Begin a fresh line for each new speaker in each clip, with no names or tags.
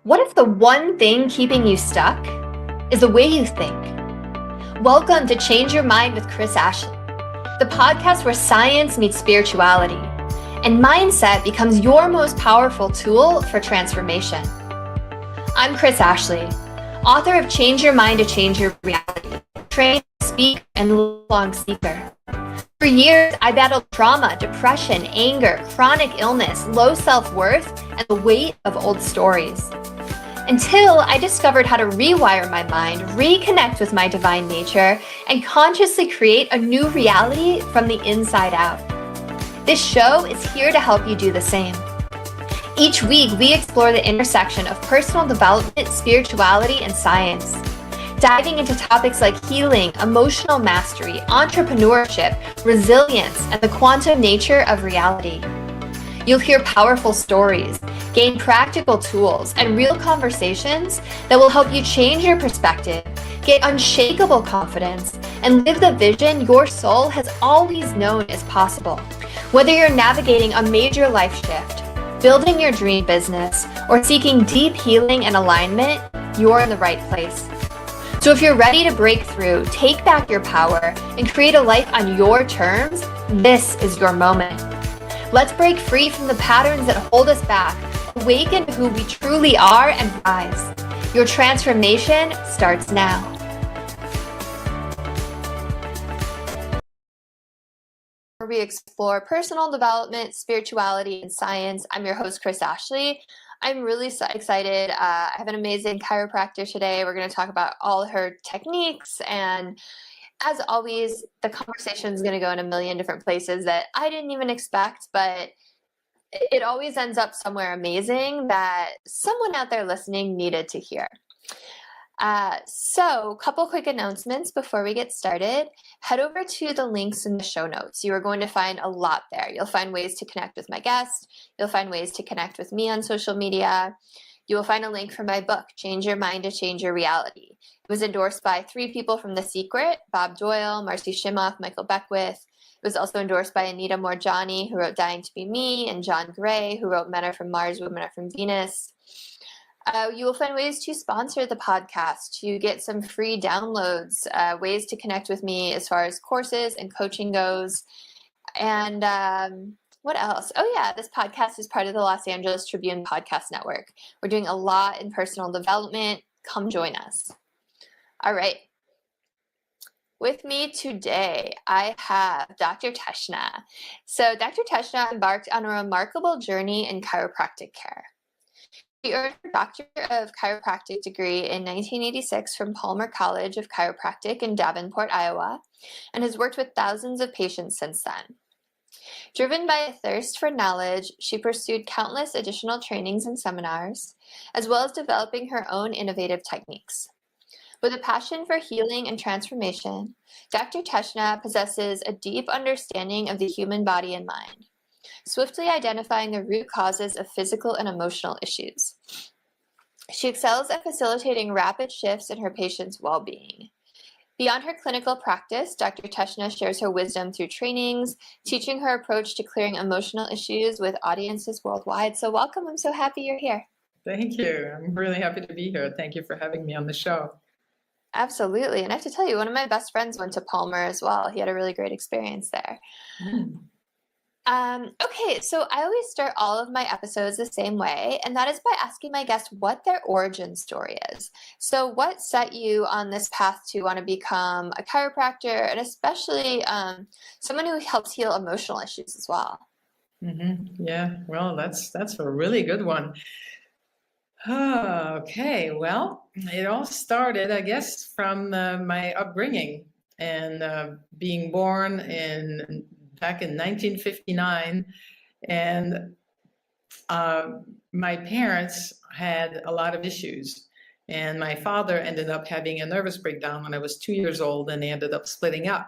What if the one thing keeping you stuck is the way you think? Welcome to Change Your Mind with Chris Ashley, the podcast where science meets spirituality and mindset becomes your most powerful tool for transformation. I'm Chris Ashley, author of Change Your Mind to Change Your Reality, trained speaker and lifelong seeker. For years, I battled trauma, depression, anger, chronic illness, low self-worth, and the weight of old stories. Until I discovered how to rewire my mind, reconnect with my divine nature, and consciously create a new reality from the inside out. This show is here to help you do the same. Each week, we explore the intersection of personal development, spirituality, and science, diving into topics like healing, emotional mastery, entrepreneurship, resilience, and the quantum nature of reality. You'll hear powerful stories, gain practical tools, and real conversations that will help you change your perspective, get unshakable confidence, and live the vision your soul has always known is possible. Whether you're navigating a major life shift, building your dream business, or seeking deep healing and alignment, you're in the right place. So if you're ready to break through, take back your power, and create a life on your terms, this is your moment. Let's break free from the patterns that hold us back, awaken to who we truly are, and rise. Your transformation starts now. Where we explore personal development, spirituality, and science. I'm your host, Chris Ashley. I'm really excited. I have an amazing chiropractor today. We're going to talk about all her techniques, and as always, the conversation is going to go in a million different places that I didn't even expect, but it always ends up somewhere amazing that someone out there listening needed to hear. So a couple quick announcements before we get started. Head over to the links in the show notes. You are going to find a lot there. You'll find ways to connect with my guest. You'll find ways to connect with me on social media. You will find a link for my book, Change Your Mind to Change Your Reality. It was endorsed by 3 people from The Secret: Bob Doyle, Marcy Shimoff, Michael Beckwith. It was also endorsed by Anita Morjani, who wrote Dying to Be Me, and John Gray, who wrote Men Are From Mars, Women Are From Venus. You will find ways to sponsor the podcast, to get some free downloads, ways to connect with me as far as courses and coaching goes. And what else? Oh yeah, this podcast is part of the Los Angeles Tribune Podcast Network. We're doing a lot in personal development. Come join us. All right. With me today, I have Dr. Teshna. So Dr. Teshna embarked on a remarkable journey in chiropractic care. She earned her Doctor of Chiropractic degree in 1986 from Palmer College of Chiropractic in Davenport, Iowa, and has worked with thousands of patients since then. Driven by a thirst for knowledge, she pursued countless additional trainings and seminars, as well as developing her own innovative techniques. With a passion for healing and transformation, Dr. Teshna possesses a deep understanding of the human body and mind, swiftly identifying the root causes of physical and emotional issues. She excels at facilitating rapid shifts in her patients' well-being. Beyond her clinical practice, Dr. Teshna shares her wisdom through trainings, teaching her approach to clearing emotional issues with audiences worldwide. So welcome. I'm so happy you're here.
Thank you. I'm really happy to be here. Thank you for having me on the show.
Absolutely. And I have to tell you, one of my best friends went to Palmer as well. He had a really great experience there. Okay, so I always start all of my episodes the same way, and that is by asking my guests what their origin story is. So what set you on this path to want to become a chiropractor, and especially someone who helps heal emotional issues as well?
Yeah, well, that's a really good one. Okay, well, it all started, I guess, from my upbringing and being born back in 1959, and my parents had a lot of issues, and my father ended up having a nervous breakdown when I was 2 years old, and they ended up splitting up.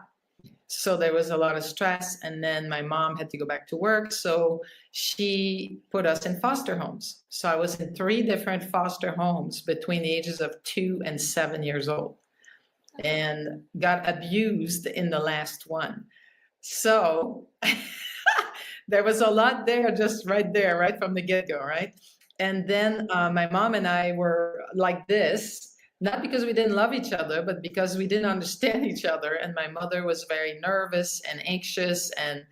So there was a lot of stress, and then my mom had to go back to work, so she put us in foster homes. So I was in 3 different foster homes between the ages of 2 and 7 years old, and got abused in the last one. So there was a lot there, just right there, right from the get-go, right? And then my mom and I were like this, not because we didn't love each other, but because we didn't understand each other. And my mother was very nervous and anxious, and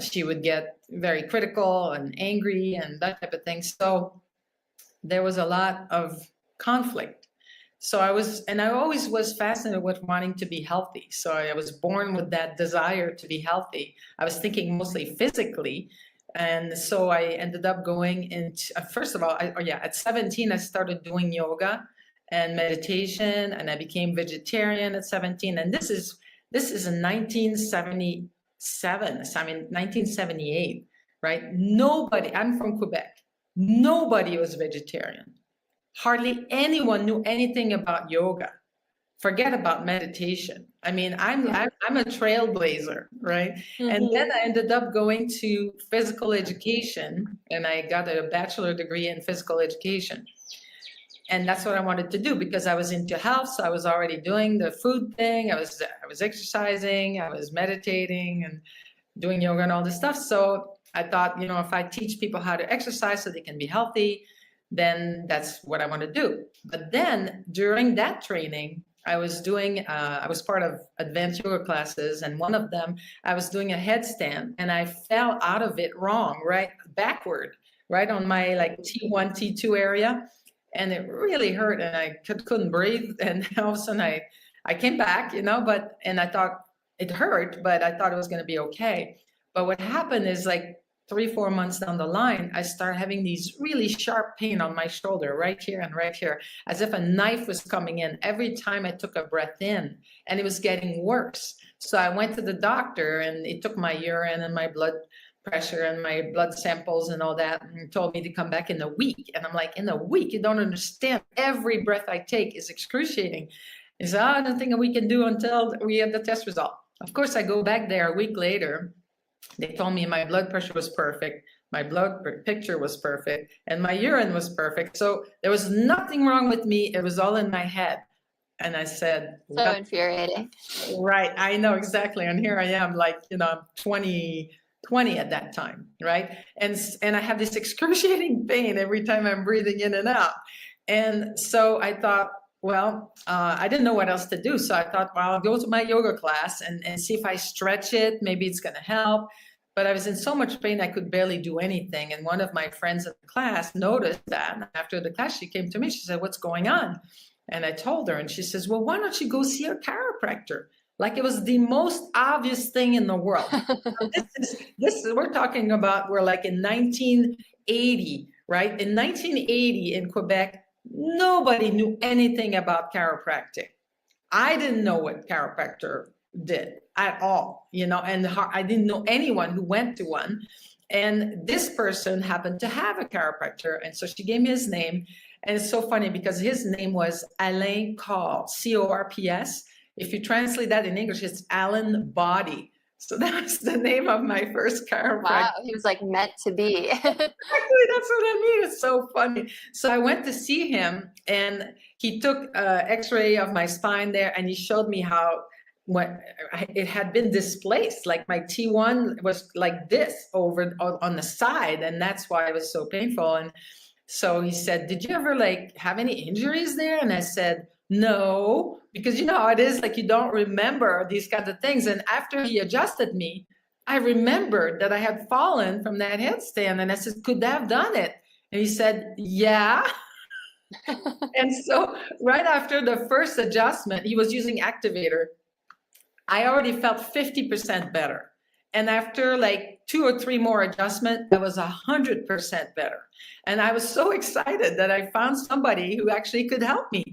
she would get very critical and angry and that type of thing. So there was a lot of conflict. So I always was fascinated with wanting to be healthy. So I was born with that desire to be healthy. I was thinking mostly physically. And so I ended up going into, first of all, at 17, I started doing yoga and meditation, and I became vegetarian at 17. And this is in 1977, I mean, 1978, right? Nobody, I'm from Quebec. Nobody was vegetarian. Hardly anyone knew anything about yoga. Forget about meditation. I mean, I'm a trailblazer, right? And then I ended up going to physical education, and I got a bachelor degree in physical education. And that's what I wanted to do because I was into health. So I was already doing the food thing. I was exercising, I was meditating and doing yoga and all this stuff. So I thought, if I teach people how to exercise so they can be healthy, then that's what I want to do. But then during that training, I was part of advanced yoga classes, and one of them, I was doing a headstand, and I fell out of it wrong, right, backward, right on my like T1, T2 area, and it really hurt, and I couldn't breathe, and all of a sudden I came back, and I thought it hurt, but I thought it was going to be okay. But what happened is like 3-4 months down the line, I started having these really sharp pain on my shoulder, right here and right here, as if a knife was coming in every time I took a breath in, and it was getting worse. So I went to the doctor, and he took my urine and my blood pressure and my blood samples and all that, and told me to come back in a week. And I'm like, in a week? You don't understand. Every breath I take is excruciating. He said, I don't think we can do until we have the test result. Of course, I go back there a week later. They told me my blood pressure was perfect, my blood picture was perfect, and my urine was perfect. So there was nothing wrong with me. It was all in my head. And I said,
so infuriating.
Right, I know exactly. And here I am, like, I'm 20 at that time, right? And I have this excruciating pain every time I'm breathing in and out. And so I thought, well, I didn't know what else to do. So I thought, well, I'll go to my yoga class and see if I stretch it, maybe it's going to help. But I was in so much pain, I could barely do anything. And one of my friends in the class noticed that. After the class, she came to me. She said, what's going on? And I told her, and she says, well, why don't you go see a chiropractor? Like it was the most obvious thing in the world. We're talking about, we're like in 1980, right? In 1980 in Quebec, nobody knew anything about chiropractic. I didn't know what chiropractor did at all, and I didn't know anyone who went to one. And this person happened to have a chiropractor. And so she gave me his name. And it's so funny because his name was Alain Corps, C-O-R-P-S. If you translate that in English, it's Alan Body. So that's the name of my first chiropractor.
Wow, he was like meant to be.
Exactly, that's what I mean. It's so funny. So I went to see him, and he took an X-ray of my spine there, and he showed me how it had been displaced. Like my T1 was like this over on the side, and that's why it was so painful. And so he said, "Did you ever like have any injuries there?" And I said, no, because you know how it is, like you don't remember these kinds of things. And after he adjusted me, I remembered that I had fallen from that headstand, and I said, could I have done it? And he said, yeah. And so right after the first adjustment, he was using activator. I already felt 50% better. And after like 2 or 3 more adjustments, I was 100% better. And I was so excited that I found somebody who actually could help me.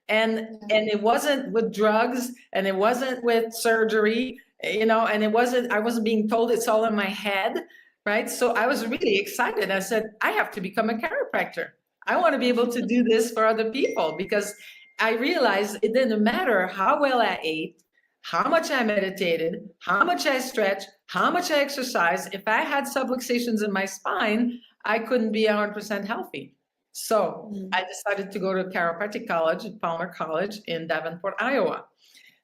And it wasn't with drugs, and it wasn't with surgery, and I wasn't being told it's all in my head, right? So I was really excited. I said, I have to become a chiropractor. I want to be able to do this for other people, because I realized it didn't matter how well I ate, how much I meditated, how much I stretched, how much I exercised. If I had subluxations in my spine, I couldn't be 100% healthy. So I decided to go to chiropractic college at Palmer College in Davenport, Iowa.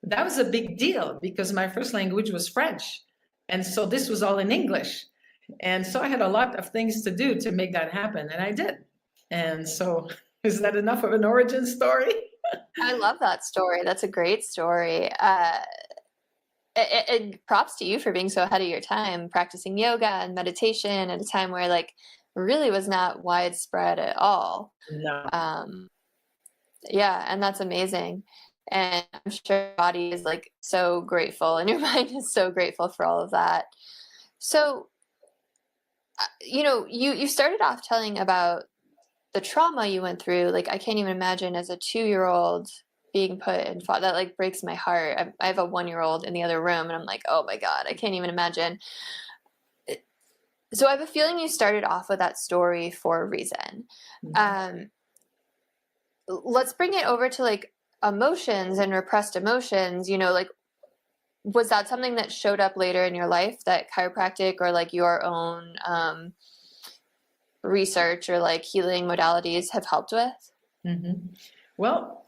That was a big deal because my first language was French. And so this was all in English. And so I had a lot of things to do to make that happen. And I did. And so is that enough of an origin story?
I love that story. That's a great story. Props to you for being so ahead of your time, practicing yoga and meditation at a time where like really was not widespread at all.
No.
Yeah, and that's amazing. And I'm sure your body is like so grateful and your mind is so grateful for all of that. So, you started off telling about the trauma you went through. Like, I can't even imagine as a 2-year-old being put in that like breaks my heart. I have a 1-year-old in the other room and I'm like, oh my God, I can't even imagine. So I have a feeling you started off with that story for a reason. Let's bring it over to like emotions and repressed emotions, like, was that something that showed up later in your life that chiropractic or like your own research or like healing modalities have helped with?
Well,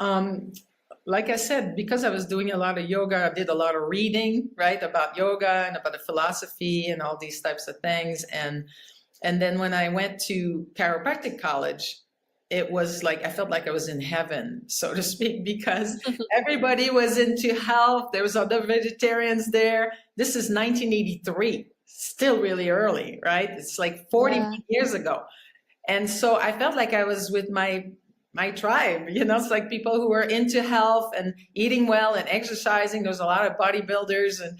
like I said, because I was doing a lot of yoga, I did a lot of reading, right, about yoga and about the philosophy and all these types of things. And then when I went to chiropractic college, it was like, I felt like I was in heaven, so to speak, because everybody was into health. There was other vegetarians there. This is 1983, still really early, right? It's like 40 years ago. And so I felt like I was with my tribe, it's like people who were into health and eating well and exercising. There's a lot of bodybuilders and,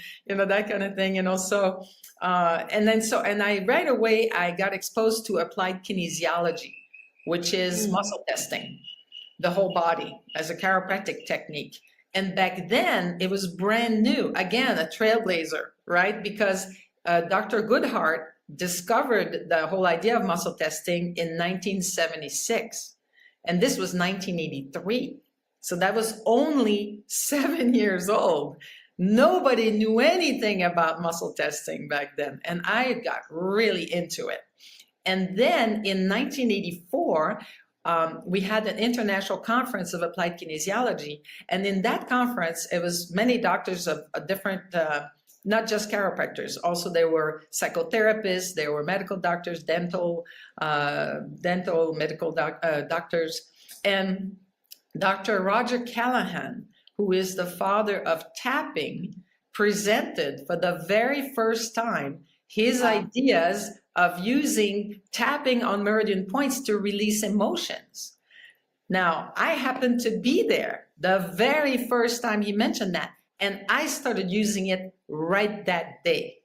that kind of thing, so, and I right away, I got exposed to applied kinesiology, which is muscle testing, the whole body as a chiropractic technique. And back then it was brand new, again, a trailblazer, right? Because Dr. Goodhart discovered the whole idea of muscle testing in 1976. And this was 1983. So that was only 7 years old. Nobody knew anything about muscle testing back then. And I got really into it. And then in 1984, we had an international conference of applied kinesiology. And in that conference, it was many doctors of different, not just chiropractors. Also, there were psychotherapists, there were medical doctors, dental medical doctors. And Dr. Roger Callahan, who is the father of tapping, presented for the very first time his ideas of using tapping on meridian points to release emotions. Now, I happened to be there the very first time he mentioned that, and I started using it right that day.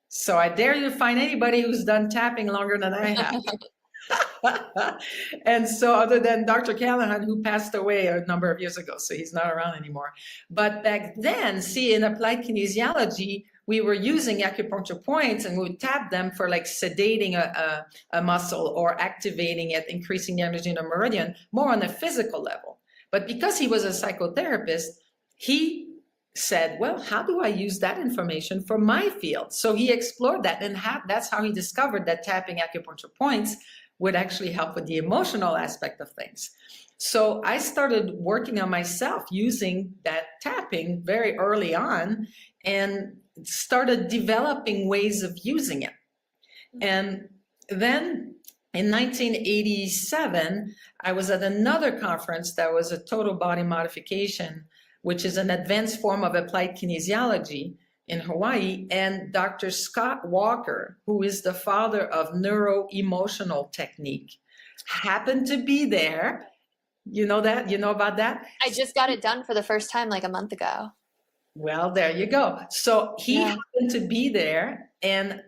So I dare you to find anybody who's done tapping longer than I have. And so other than Dr. Callahan, who passed away a number of years ago, so he's not around anymore. But back then, see, in applied kinesiology, we were using acupuncture points and we would tap them for like sedating a muscle or activating it, increasing the energy in a meridian, more on a physical level. But because he was a psychotherapist, he said, well, how do I use that information for my field? So he explored that, and that's how he discovered that tapping acupuncture points would actually help with the emotional aspect of things. So I started working on myself using that tapping very early on and started developing ways of using it. And then in 1987, I was at another conference that was a total body modification, which is an advanced form of applied kinesiology in Hawaii, and Dr. Scott Walker, who is the father of neuro-emotional technique, happened to be there. You know that? You know about that?
I just got it done for the first time like a month ago.
Well, there you go. So he happened to be there and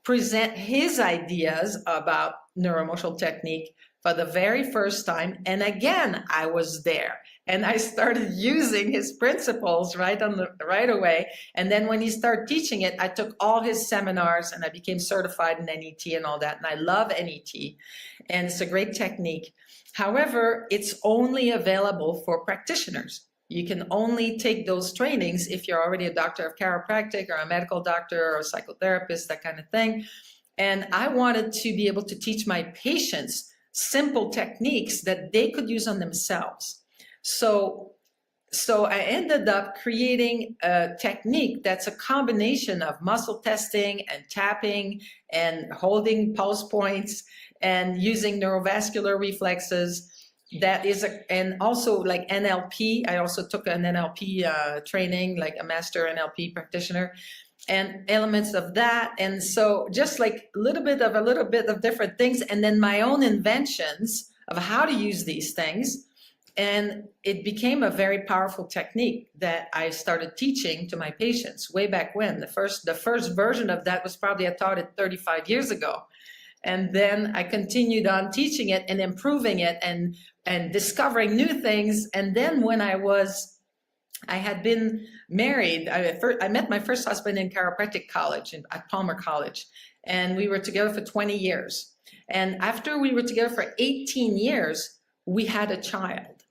present his ideas about neuroemotional technique for the very first time. And again, I was there and I started using his principles right away. And then when he started teaching it, I took all his seminars and I became certified in NET and all that. And I love NET and it's a great technique. However, it's only available for practitioners. You can only take those trainings if you're already a doctor of chiropractic or a medical doctor or a psychotherapist, that kind of thing. And I wanted to be able to teach my patients simple techniques that they could use on themselves. So so I ended up creating a technique that's a combination of muscle testing and tapping and holding pulse points and using neurovascular reflexes. That is and also like NLP. I also took an NLP training, like a master NLP practitioner, and elements of that. And so just like a little bit of different things, and then my own inventions of how to use these things. And it became a very powerful technique that I started teaching to my patients way back when. The first version of that was probably I taught it 35 years ago. And then I continued on teaching it and improving it and discovering new things. And then when I had been married, I met my first husband in chiropractic college at Palmer College. And we were together for 20 years. And after we were together for 18 years, we had a child.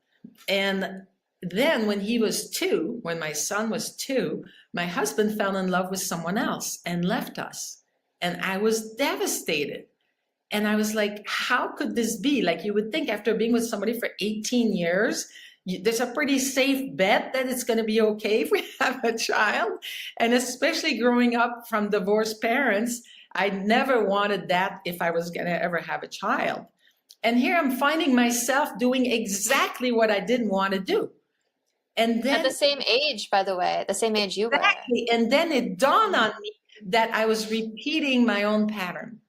And then when he was 2, when my son was 2, my husband fell in love with someone else and left us. And I was devastated. And I was like, how could this be? Like, you would think after being with somebody for 18 years, there's a pretty safe bet that it's going to be okay if we have a child. And especially growing up from divorced parents, I never wanted that if I was going to ever have a child. And here I'm finding myself doing exactly what I didn't want to do. And then
at the same age, by the way, the same age you were.
Exactly. And then it dawned on me that I was repeating my own pattern.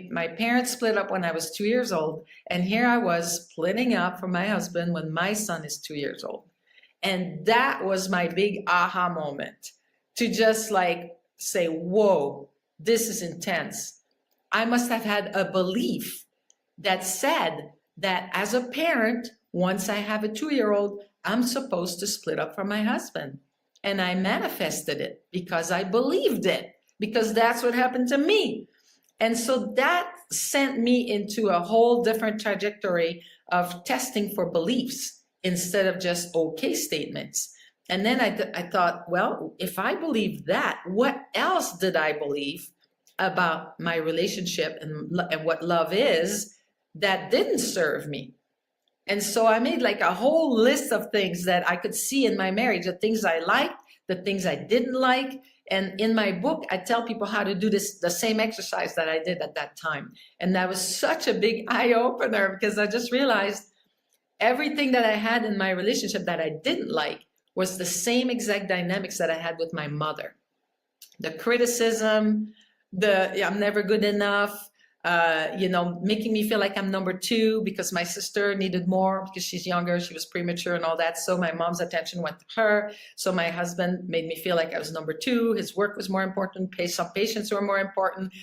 My parents split up when I was 2 years old. And here I was splitting up from my husband when my son is 2 years old. And that was my big aha moment, to just like say, whoa, this is intense. I must have had a belief that said that as a parent, once I have a 2-year-old, I'm supposed to split up from my husband. And I manifested it because I believed it, because that's what happened to me. And so that sent me into a whole different trajectory of testing for beliefs instead of just okay statements. And then I thought, well, if I believe that, what else did I believe about my relationship and what love is that didn't serve me? And so I made like a whole list of things that I could see in my marriage, the things I liked, the things I didn't like. And in my book, I tell people how to do this, the same exercise that I did at that time. And that was such a big eye opener, because I just realized everything that I had in my relationship that I didn't like was the same exact dynamics that I had with my mother. The criticism, I'm never good enough, making me feel like I'm number 2 because my sister needed more because she's younger, she was premature and all that. So my mom's attention went to her. So my husband made me feel like I was number 2. His work was more important. Some patients were more important.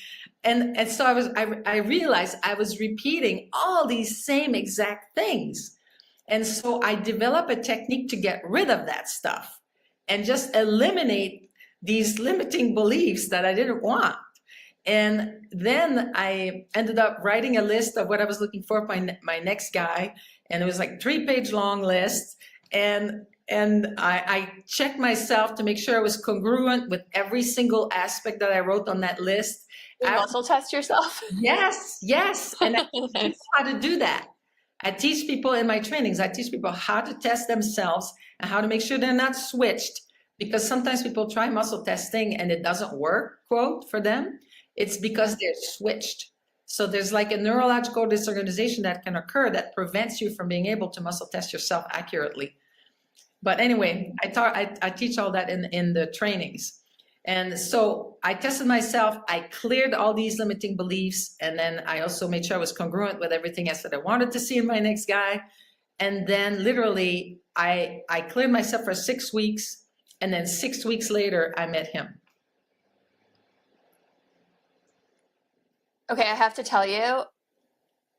And so I realized I was repeating all these same exact things. And so I developed a technique to get rid of that stuff and just eliminate these limiting beliefs that I didn't want. And then I ended up writing a list of what I was looking for my next guy. And it was like 3-page long list. And I checked myself to make sure I was congruent with every single aspect that I wrote on that list.
You muscle test yourself?
Yes. And I teach how to do that. I teach people in my trainings, I teach people how to test themselves and how to make sure they're not switched. Because sometimes people try muscle testing and it doesn't work, quote, for them. It's because they're switched. So there's like a neurological disorganization that can occur that prevents you from being able to muscle test yourself accurately. But anyway, I teach all that in the trainings. And so I tested myself, I cleared all these limiting beliefs, and then I also made sure I was congruent with everything else that I wanted to see in my next guy. And then literally I cleared myself for 6 weeks, and then 6 weeks later, I met him.
Okay, I have to tell you,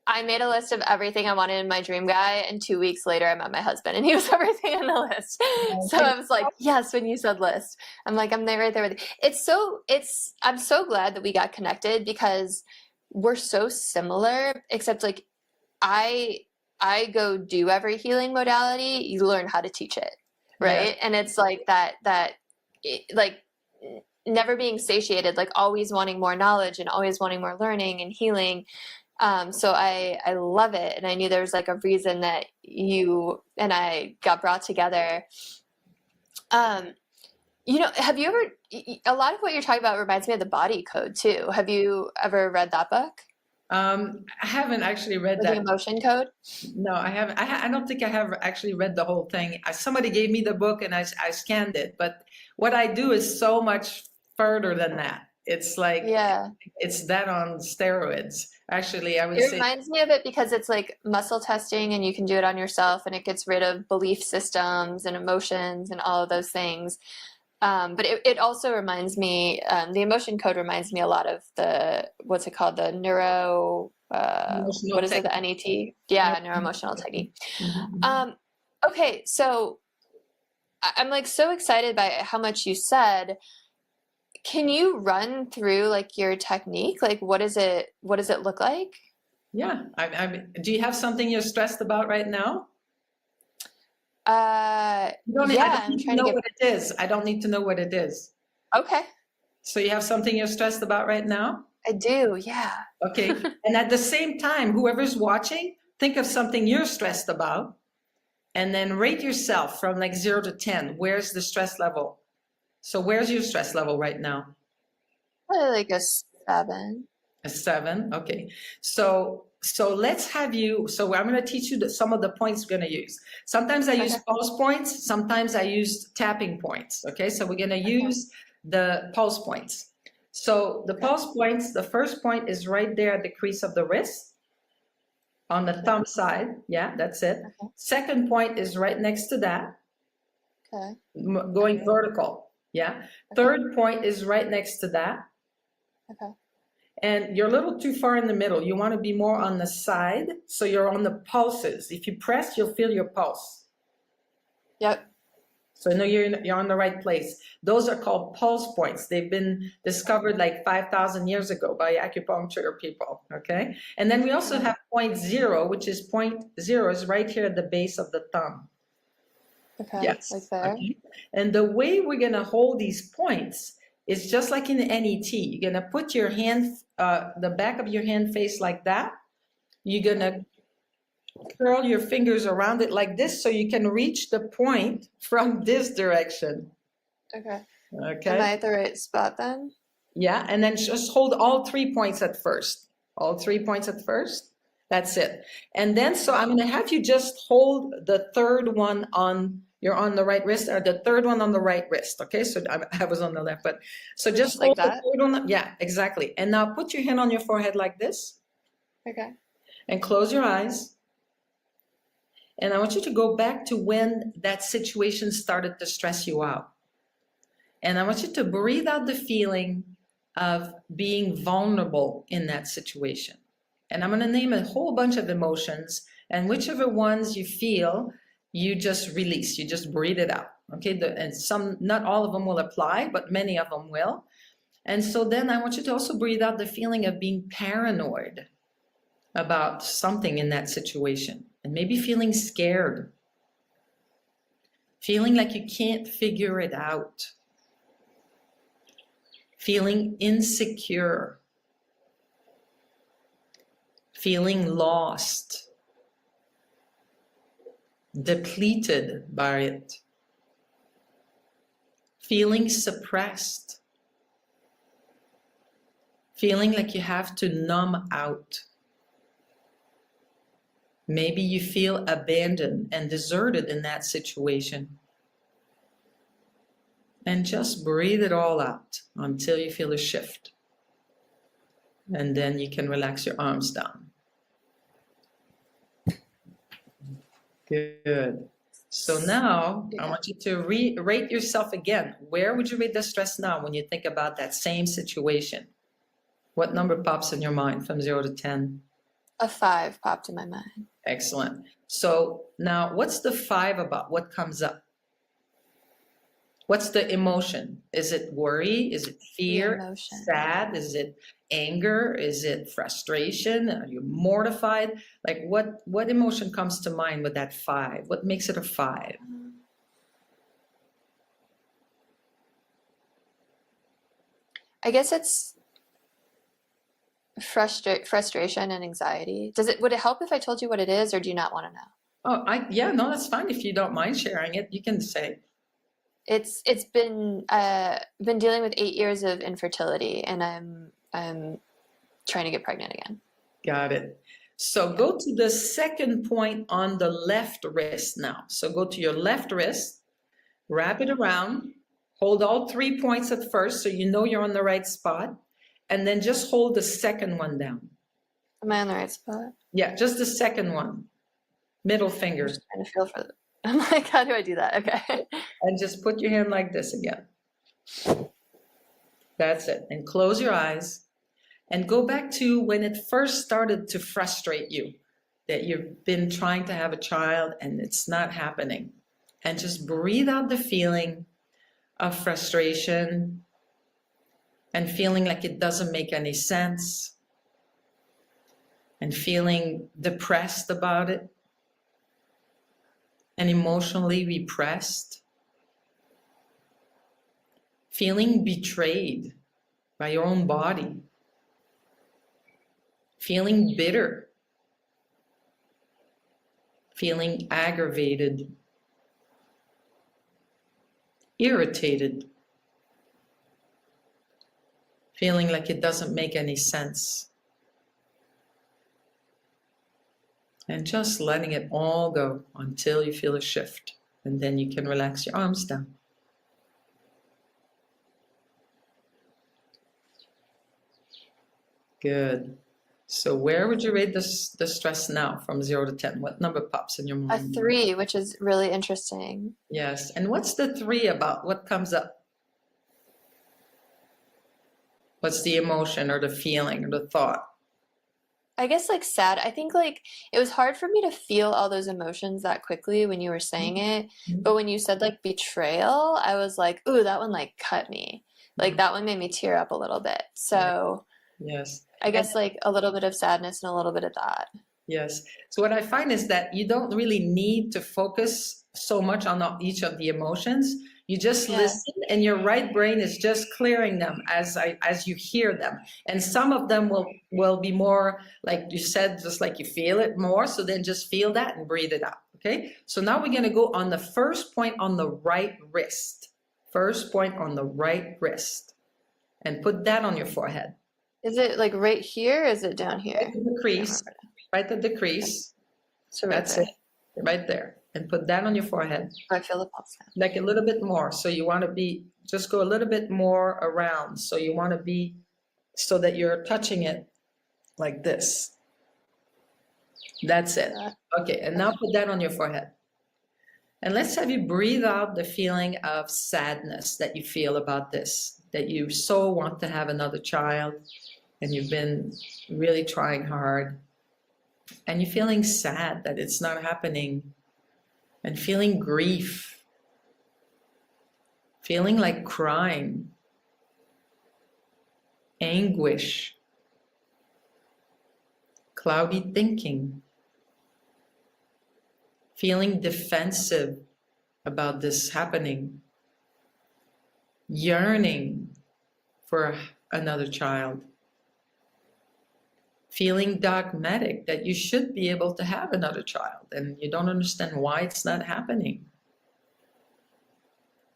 I made a list of everything I wanted in my dream guy, and 2 weeks later I met my husband and he was everything on the list. So I was like, yes, when you said list, I'm like, I'm there, right there with you. I'm so glad that we got connected, because we're so similar, except like I go do every healing modality, you learn how to teach it, right? Yeah. And it's like like never being satiated, like always wanting more knowledge and always wanting more learning and healing. So I love it. And I knew there was like a reason that you and I got brought together. You know, have you ever, a lot of what you're talking about reminds me of the Body Code too. Have you ever read that book?
I haven't actually read
Or the
that.
Emotion Code?
No, I haven't. I don't think I have actually read the whole thing. Somebody gave me the book and I scanned it. But what I do is so much further than that. It's like,
Yeah.
it's that on steroids. Actually, I would
It
say,
reminds me of it because it's like muscle testing and you can do it on yourself and it gets rid of belief systems and emotions and all of those things. But it also reminds me, the Emotion Code reminds me a lot of the, what's it called? The
emotional
what is it? The
technique.
NET? Yeah, neuroemotional technique. Okay, so I'm like so excited by how much you said. Can you run through like your technique? Like what does it look like?
Yeah. Do you have something you're stressed about right now? I
Yeah,
don't
I'm
need to
trying to
know
get,
what it is. I don't need to know what it is.
okay.
So you have something you're stressed about right now?
I do, yeah.
Okay. And at the same time, whoever's watching, think of something you're stressed about and then rate yourself from like 0 to 10. Where's the stress level? So where's your stress level right now?
Probably like a 7.
A 7. Okay. So let's have you, so I'm going to teach you some of the points we're going to use. Sometimes I use
Okay.
pulse points. Sometimes I use tapping points. Okay. So we're going to use the pulse points. So the pulse points, the first point is right there at the crease of the wrist on the thumb side. Yeah, that's it.
Okay.
Second point is right next to that,
Okay.
going vertical. Yeah. Third point is right next to that.
Okay.
And you're a little too far in the middle. You want to be more on the side, so you're on the pulses. If you press, you'll feel your pulse.
Yep.
So I know you're on the right place. Those are called pulse points. They've been discovered like 5,000 years ago by acupuncture people, okay? And then we also have point 0, which is point 0 is right here at the base of the thumb.
Okay.
Yes.
Like there.
Okay. And the way we're going to hold these points is just like in the NET. You're going to put your hand, the back of your hand face like that. You're going to curl your fingers around it like this so you can reach the point from this direction.
Okay.
Okay.
Am I at the right spot then?
Yeah. And then just hold all 3 points at first. All 3 points at first. That's it. And then, so I'm going to have you just hold the third one you're on the right wrist, or the third one on the right wrist. Okay. So I was on the left, but so just
like
hold
that?
the third one. Yeah, exactly. And now put your hand on your forehead like this.
Okay.
And close your eyes. And I want you to go back to when that situation started to stress you out. And I want you to breathe out the feeling of being vulnerable in that situation. And I'm going to name a whole bunch of emotions, and whichever ones you feel, you just release, you just breathe it out. Okay. And some, not all of them will apply, but many of them will. And so then I want you to also breathe out the feeling of being paranoid about something in that situation, and maybe feeling scared, feeling like you can't figure it out, feeling insecure, feeling lost, depleted by it, feeling suppressed, feeling like you have to numb out. Maybe you feel abandoned and deserted in that situation. And just breathe it all out until you feel a shift. And then you can relax your arms down. Good. So now I want you to rate yourself again. Where would you rate the stress now when you think about that same situation? What number pops in your mind from 0 to 10?
A 5 popped in my mind.
Excellent. So now what's the 5 about? What comes up? What's the emotion? Is it worry? Is it fear? Sad? Is it anger? Is it frustration? Are you mortified? Like what emotion comes to mind with that 5? What makes it a 5?
I guess it's frustration and anxiety. Would it help if I told you what it is, or do you not want to know?
Oh, yeah, no, that's fine. If you don't mind sharing it, you can say.
It's been dealing with 8 years of infertility, and I'm trying to get pregnant again.
Got it. So go to the second point on the left wrist now. So go to your left wrist, wrap it around, hold all 3 points at first so you know you're on the right spot, and then just hold the second one down.
Am I on the right spot?
Yeah, just the second one. Middle finger.
I'm just trying to feel for I'm like, how do I do that? Okay.
And just put your hand like this again. That's it. And close your eyes and go back to when it first started to frustrate you, that you've been trying to have a child and it's not happening. And just breathe out the feeling of frustration and feeling like it doesn't make any sense and feeling depressed about it and emotionally repressed, feeling betrayed by your own body, feeling bitter, feeling aggravated, irritated, feeling like it doesn't make any sense. And just letting it all go until you feel a shift. And then you can relax your arms down. Good. So where would you rate the stress now from 0 to 10? What number pops in your
A
mind?
3, which is really interesting.
Yes. And what's the 3 about? What comes up? What's the emotion or the feeling or the thought?
I guess like sad. I think like it was hard for me to feel all those emotions that quickly when you were saying it. But when you said like betrayal, I was like, ooh, that one like cut me. Like that one made me tear up a little bit. So
Yes.
I guess like a little bit of sadness and a little bit of that.
Yes. So what I find is that you don't really need to focus so much on each of the emotions. You just listen, and your right brain is just clearing them as you hear them. And some of them will be more, like you said, just like you feel it more. So then just feel that and breathe it out. Okay. So now we're going to go on the first point on the right wrist. First point on the right wrist. And put that on your forehead.
Is it like right here or is it down here?
Right at the crease. Right at the crease.
So right
That's
there.
it. Right there. And put that on your forehead.
Oh, I feel the pulse now.
Like a little bit more. So you want to be, just go a little bit more around. So you want to be, so that you're touching it like this. That's it. Okay. And now put that on your forehead. And let's have you breathe out the feeling of sadness that you feel about this, that you so want to have another child and you've been really trying hard and you're feeling sad that it's not happening. And feeling grief, feeling like crying, anguish, cloudy thinking, feeling defensive about this happening, yearning for another child, feeling dogmatic that you should be able to have another child and you don't understand why it's not happening.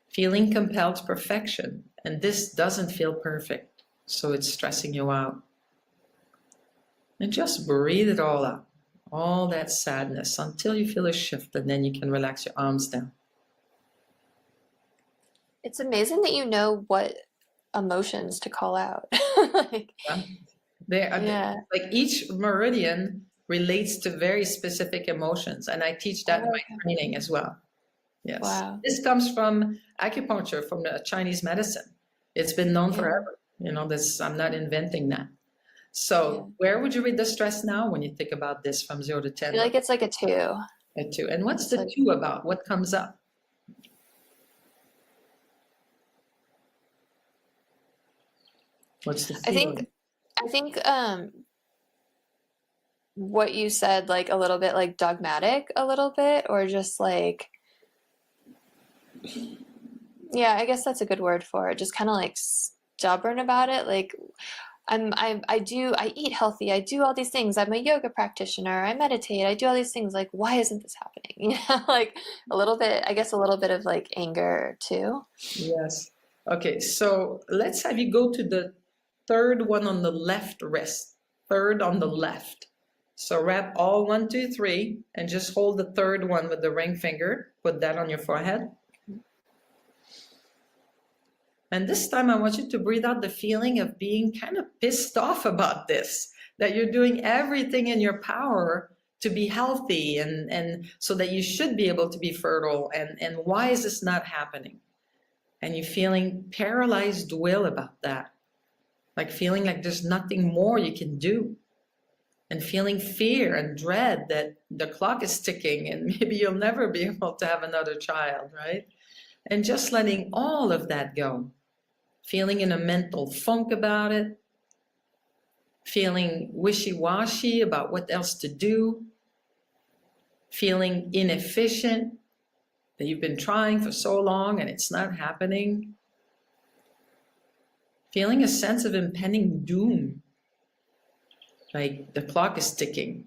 Feeling compelled to perfection, and this doesn't feel perfect, so it's stressing you out. And just breathe it all out, all that sadness until you feel a shift, and then you can relax your arms down.
It's amazing that you know what emotions to call out. Like,
like each meridian relates to very specific emotions, and I teach that in my training as well. Yes.
Wow.
This comes from acupuncture, from the Chinese medicine. It's been known forever. You know, this, I'm not inventing that. So where would you rate the stress now when you think about this from 0 to 10?
I feel like it's like a 2.
A 2. And what's the 2 about? What comes up? What's the feeling?
I think what you said, like a little bit like dogmatic a little bit, or just like, yeah, I guess that's a good word for it. Just kind of like stubborn about it. Like I eat healthy, I do all these things, I'm a yoga practitioner, I meditate, I do all these things, like, why isn't this happening? Like a little bit, I guess a little bit of like anger too.
Yes. Okay, so let's have you go to the third one on the left wrist, third on the left. So wrap all 1, 2, 3, and just hold the third one with the ring finger. Put that on your forehead. And this time I want you to breathe out the feeling of being kind of pissed off about this, that you're doing everything in your power to be healthy and so that you should be able to be fertile. And why is this not happening? And you're feeling paralyzed will about that. Like feeling like there's nothing more you can do. And feeling fear and dread that the clock is ticking and maybe you'll never be able to have another child, right? And just letting all of that go. Feeling in a mental funk about it. Feeling wishy-washy about what else to do. Feeling inefficient, that you've been trying for so long and it's not happening. Feeling a sense of impending doom, like the clock is ticking.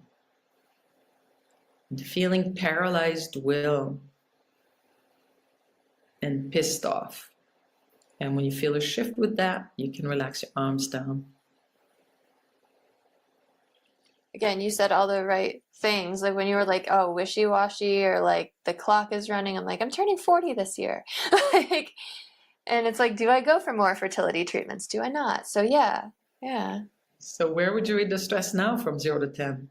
And feeling paralyzed will and pissed off. And when you feel a shift with that, you can relax your arms down.
Again, you said all the right things. Like when you were like, oh, wishy-washy, or like the clock is running. I'm like, I'm turning 40 this year. Like, and it's like, do I go for more fertility treatments? Do I not? So yeah.
So where would you rate the stress now from 0 to 10?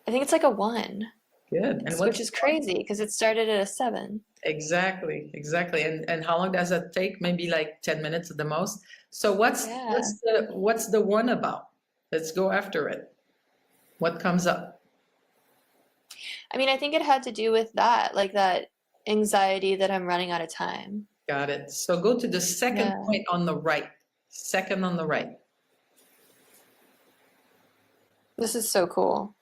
I think it's like a 1.
Good. And
which is crazy because it started at a 7.
Exactly. And how long does that take? Maybe like 10 minutes at the most. So what's the 1 about? Let's go after it. What comes up?
I mean, I think it had to do with that, like that anxiety that I'm running out of time.
Got it. So go to the second point on the right. Second on the right.
This is so cool.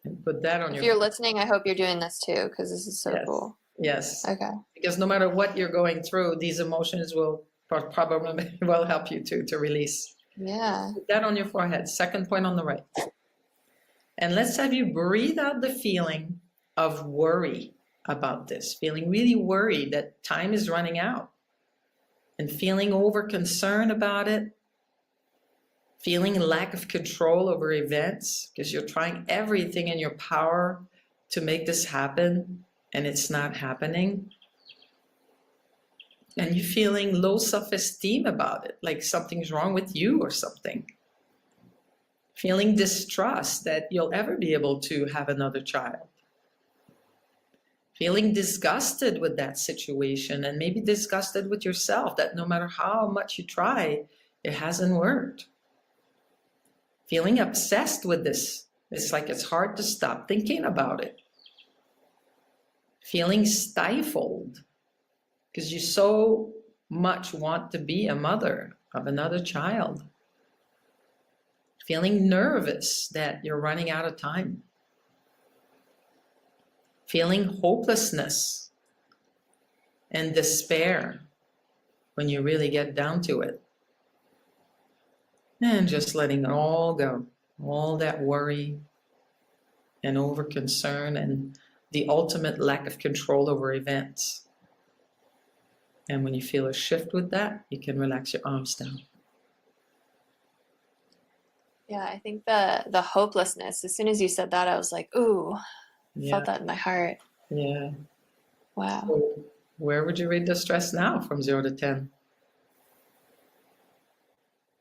And put that on
If you're listening, I hope you're doing this too, because this is so cool.
Yes.
Okay.
Because no matter what you're going through, these emotions will probably will help you to release.
Yeah.
Put that on your forehead. Second point on the right. And let's have you breathe out the feeling of worry about this, feeling really worried that time is running out and feeling over concern about it, feeling lack of control over events because you're trying everything in your power to make this happen and it's not happening. And you're feeling low self-esteem about it, like something's wrong with you or something. Feeling distrust that you'll ever be able to have another child. Feeling disgusted with that situation and maybe disgusted with yourself that no matter how much you try, it hasn't worked. Feeling obsessed with this. It's like it's hard to stop thinking about it. Feeling stifled because you so much want to be a mother of another child. Feeling nervous that you're running out of time. Feeling hopelessness and despair when you really get down to it. And just letting it all go, all that worry and over concern and the ultimate lack of control over events. And when you feel a shift with that, you can relax your arms down.
Yeah, I think the hopelessness, as soon as you said that, I was like, ooh, I felt that in my heart.
Yeah.
Wow.
So where would you rate the stress now from 0 to 10?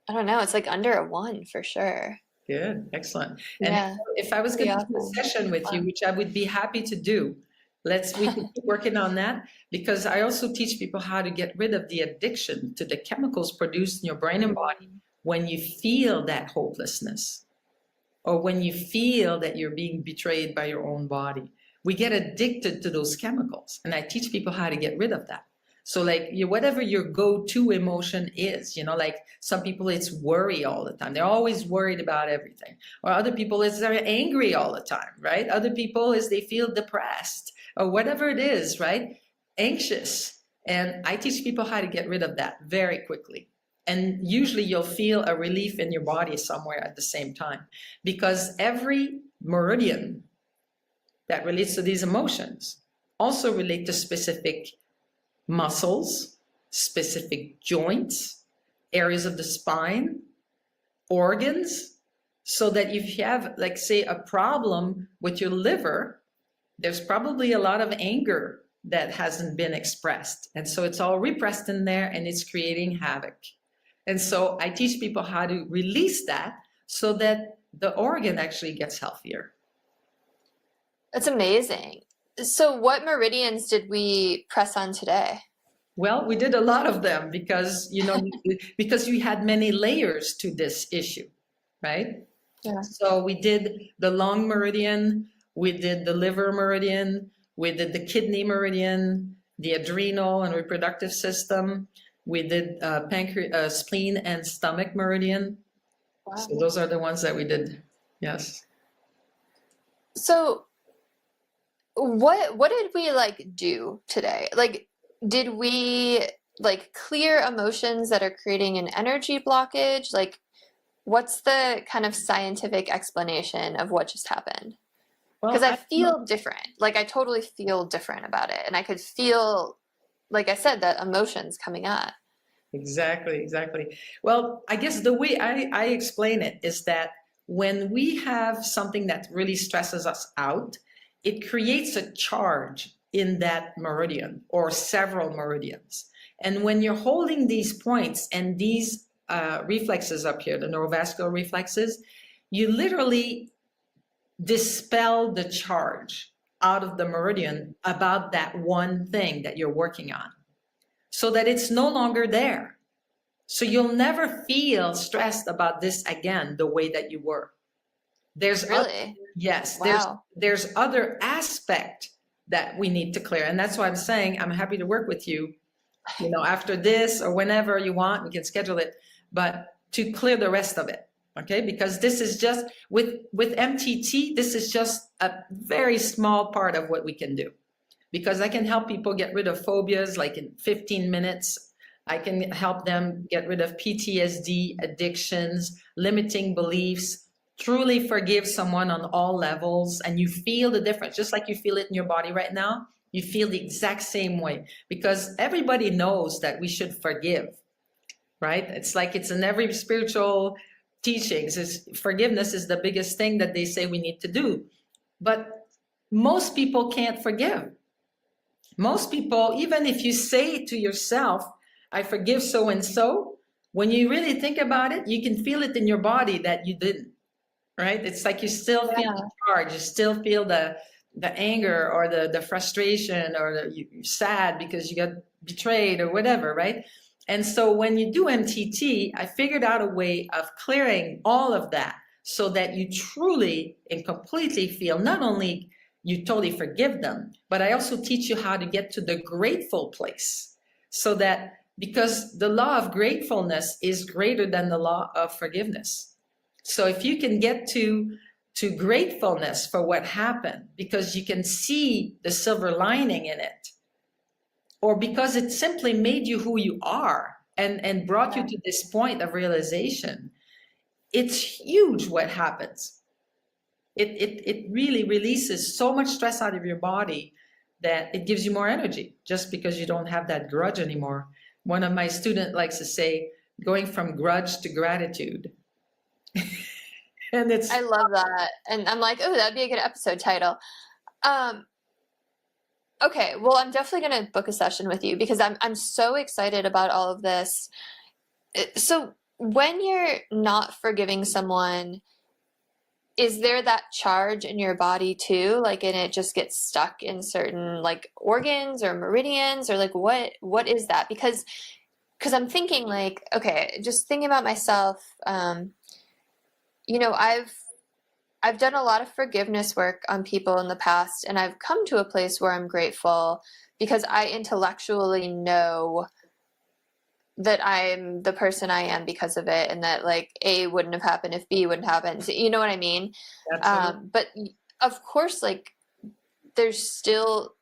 I don't know. It's like under a 1 for sure.
Good. Excellent.
Yeah.
And if I was going to do a session with you, which I would be happy to do, we can keep working on that, because I also teach people how to get rid of the addiction to the chemicals produced in your brain and body when you feel that hopelessness or when you feel that you're being betrayed by your own body. We get addicted to those chemicals, and I teach people how to get rid of that. So like whatever your go-to emotion is, like some people, it's worry all the time. They're always worried about everything. Or other people, they're angry all the time, right? Other people they feel depressed or whatever it is, right? Anxious. And I teach people how to get rid of that very quickly. And usually you'll feel a relief in your body somewhere at the same time, because every meridian that relates to these emotions also relate to specific muscles, specific joints, areas of the spine, organs, so that if you have, like, say, a problem with your liver, there's probably a lot of anger that hasn't been expressed. And so it's all repressed in there and it's creating havoc. And so I teach people how to release that so that the organ actually gets healthier.
That's amazing. So what meridians did we press on today?
Well, we did a lot of them because, because we had many layers to this issue, right?
Yeah.
So we did the lung meridian, we did the liver meridian, we did the kidney meridian, the adrenal and reproductive system. We did spleen and stomach meridian. Wow. So those are the ones that we did. Yes.
So what did we do today? Did we clear emotions that are creating an energy blockage? What's the kind of scientific explanation of what just happened? Because I feel different. I totally feel different about it. And I could feel, like I said, that emotions coming up.
Exactly. Well, I guess the way I explain it is that when we have something that really stresses us out, it creates a charge in that meridian or several meridians. And when you're holding these points and these reflexes up here, the neurovascular reflexes, you literally dispel the charge out of the meridian about that one thing that you're working on, so that it's no longer there. So you'll never feel stressed about this again the way that you were. There's
really?
Yes.
Wow.
There's other aspect that we need to clear. And that's why I'm saying I'm happy to work with you, after this or whenever you want, we can schedule it, but to clear the rest of it. Okay, because this is just with MTT, this is just a very small part of what we can do. Because I can help people get rid of phobias in 15 minutes. I can help them get rid of PTSD, addictions, limiting beliefs, truly forgive someone on all levels, and you feel the difference, just like you feel it in your body right now. You feel the exact same way, because everybody knows that we should forgive, right? It's in every spiritual teachings. Forgiveness is the biggest thing that they say we need to do. But most people can't forgive. Most people, even if you say to yourself, I forgive so-and-so, when you really think about it, you can feel it in your body that you didn't, right? It's you still feel the charge, you still feel the anger or the frustration, or you're sad because you got betrayed or whatever, right? And so when you do MTT, I figured out a way of clearing all of that so that you truly and completely feel not only you totally forgive them, but I also teach you how to get to the grateful place, so that, because the law of gratefulness is greater than the law of forgiveness. So if you can get to gratefulness for what happened, because you can see the silver lining in it, or because it simply made you who you are and brought you to this point of realization, it's huge what happens. It really releases so much stress out of your body that it gives you more energy, just because you don't have that grudge anymore. One of my students likes to say, going from grudge to gratitude. And
I love that. And I'm like, oh, that'd be a good episode title. Okay, well, I'm definitely going to book a session with you, because I'm so excited about all of this. So when you're not forgiving someone, is there that charge in your body too? And it just gets stuck in certain organs or meridians, or what is that? Because I'm thinking okay, just thinking about myself, I've done a lot of forgiveness work on people in the past, and I've come to a place where I'm grateful because I intellectually know that I'm the person I am because of it, and that A wouldn't have happened if B wouldn't happen. So, you know what I mean? But of course, there's still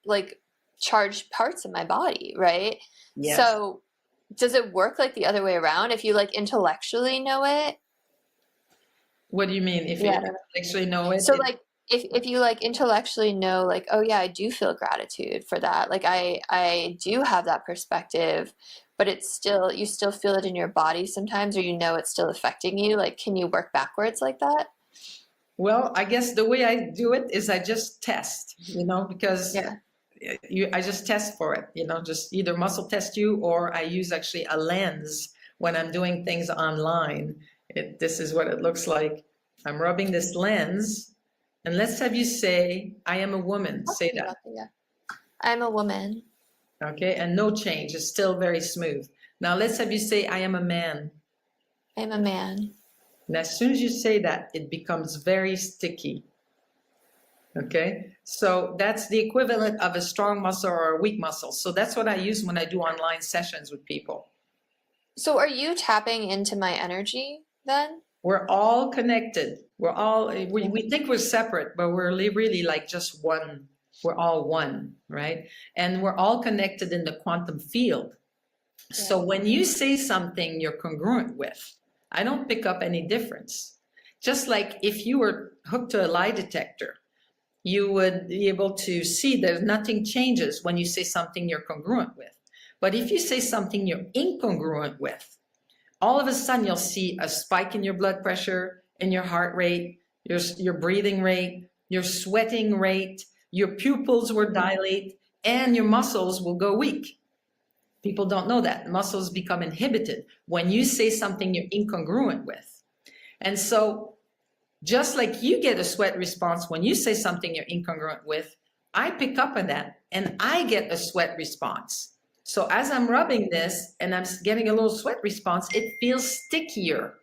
charged parts of my body, right?
Yes.
So does it work like the other way around? If you like intellectually know it?
What do you mean? If you
Yeah, I don't know.
actually know it,
So like if you like intellectually know like, oh yeah, I do feel gratitude for that. Like I do have that perspective, but it's still, you still feel it in your body sometimes, or you know it's still affecting you. Like, can you work backwards like that?
well, I guess the way I do it is I just test, because
Yeah.
I just test for it, just either muscle test you, or I use actually a lens when I'm doing things online. This is what it looks like. I'm rubbing this lens, and let's have you say, I am a woman. Say that.
Yeah. I'm a woman.
Okay, and no change. It's still very smooth. Now let's have you say, I am a man.
I'm a man.
And as soon as you say that, it becomes very sticky. Okay, so that's the equivalent of a strong muscle or a weak muscle. So that's what I use when I do online sessions with people.
So are you tapping into my energy then?
We're all connected. We think we're separate, but we're really like just one. We're all one, right? And we're all connected in the quantum field. So when you say something you're congruent with, I don't pick up any difference. Just like if you were hooked to a lie detector, you would be able to see that nothing changes when you say something you're congruent with. But if you say something you're incongruent with, all of a sudden you'll see a spike in your blood pressure, in your heart rate, your breathing rate, your sweating rate, your pupils will dilate, and your muscles will go weak. People don't know that. Muscles become inhibited when you say something you're incongruent with. And so just like you get a sweat response when you say something you're incongruent with, I pick up on that and I get a sweat response. So as I'm rubbing this and I'm getting a little sweat response, it feels stickier.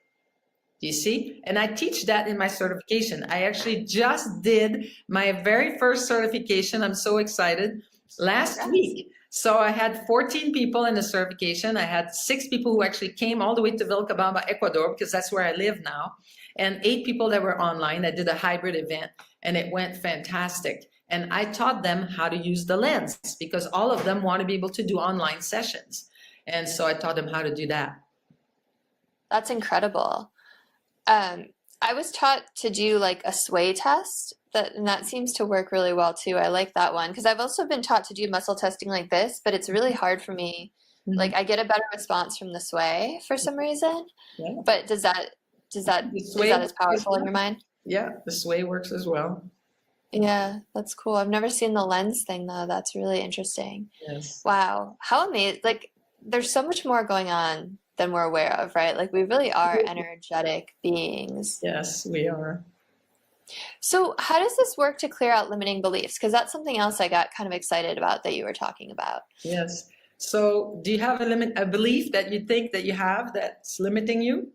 Do you see? And I teach that in my certification. I actually just did my very first certification. I'm so excited. Last week. So I had 14 people in the certification. I had 6 people who actually came all the way to Vilcabamba, Ecuador, because that's where I live now. And 8 people that were online. I did a hybrid event and it went fantastic. And I taught them how to use the lens because all of them want to be able to do online sessions. And so I taught them how to do that.
That's incredible. I was taught to do like a sway test, and that seems to work really well too. I like that one because I've also been taught to do muscle testing like this, but it's really hard for me. Like I get a better response from the sway for some reason. Yeah. But is that as powerful in your mind?
Yeah, the sway works as well.
Yeah, that's cool. I've never seen the lens thing though. That's really interesting.
Yes.
Wow. How amazing. Like there's so much more going on than we're aware of, right? Like we really are energetic beings.
Yes, we are.
So how does this work to clear out limiting beliefs? Because that's something else I got kind of excited about that you were talking about.
Yes. So do you have a belief that you think that you have that's limiting you?